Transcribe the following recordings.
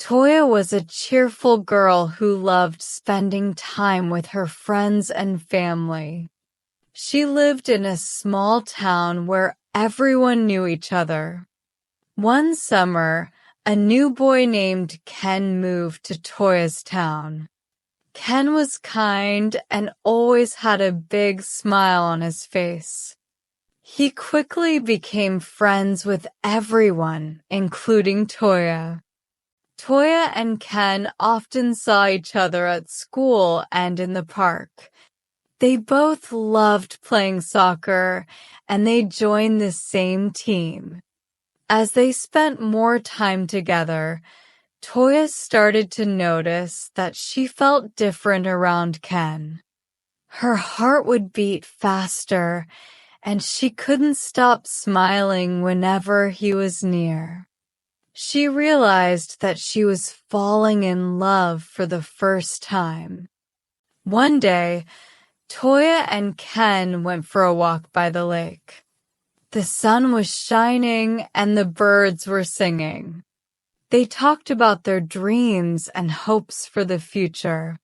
Toya was a cheerful girl who loved spending time with her friends and family. She lived in a small town where everyone knew each other. One summer, a new boy named Ken moved to Toya's town. Ken was kind and always had a big smile on his face. He quickly became friends with everyone, including Toya. Toya and Ken often saw each other at school and in the park. They both loved playing soccer, and they joined the same team. As they spent more time together, Toya started to notice that she felt different around Ken. Her heart would beat faster, and she couldn't stop smiling whenever he was near. She realized that she was falling in love for the first time. One day, Toya and Ken went for a walk by the lake. The sun was shining and the birds were singing. They talked about their dreams and hopes for the future.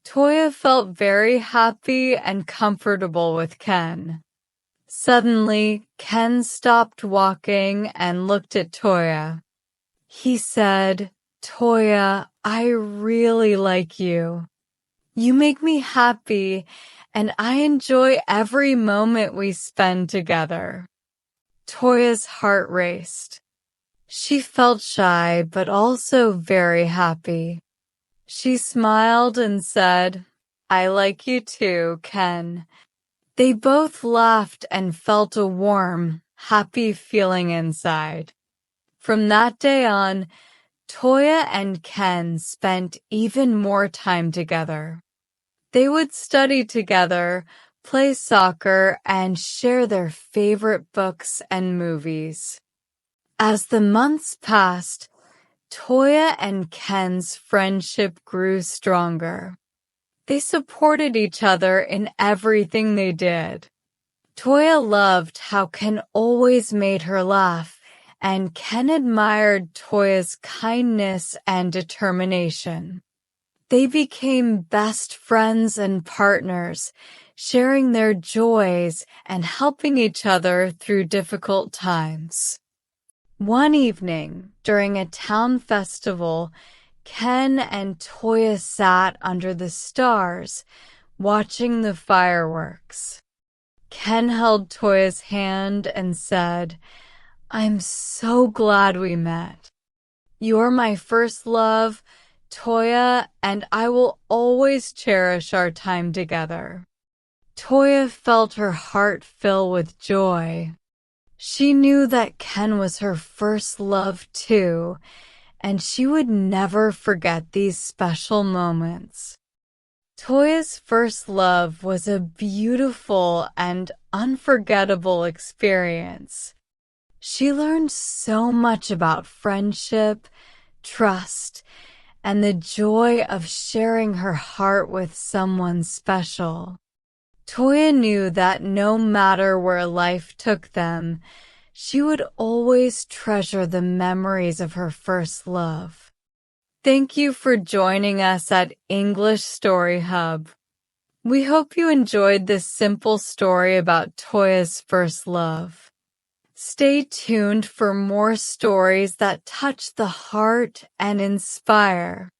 Toya felt very happy and comfortable with Ken. Suddenly, Ken stopped walking and looked at Toya. He said, "Toya, I really like you. You make me happy, and I enjoy every moment we spend together." Toya's heart raced. She felt shy, but also very happy. She smiled and said, "I like you too, Ken." They both laughed and felt a warm, happy feeling inside. From that day on, Toya and Ken spent even more time together. They would study together, play soccer, and share their favorite books and movies. As the months passed, Toya and Ken's friendship grew stronger. They supported each other in everything they did. Toya loved how Ken always made her laugh, and Ken admired Toya's kindness and determination. They became best friends and partners, sharing their joys and helping each other through difficult times. One evening, during a town festival, Ken and Toya sat under the stars, watching the fireworks. Ken held Toya's hand and said, "I'm so glad we met. You're my first love, Toya, and I will always cherish our time together." Toya felt her heart fill with joy. She knew that Ken was her first love too, and she would never forget these special moments. Toya's first love was a beautiful and unforgettable experience. She learned so much about friendship, trust, and the joy of sharing her heart with someone special. Toya knew that no matter where life took them, she would always treasure the memories of her first love. Thank you for joining us at English Story Hub. We hope you enjoyed this simple story about Toya's first love. Stay tuned for more stories that touch the heart and inspire.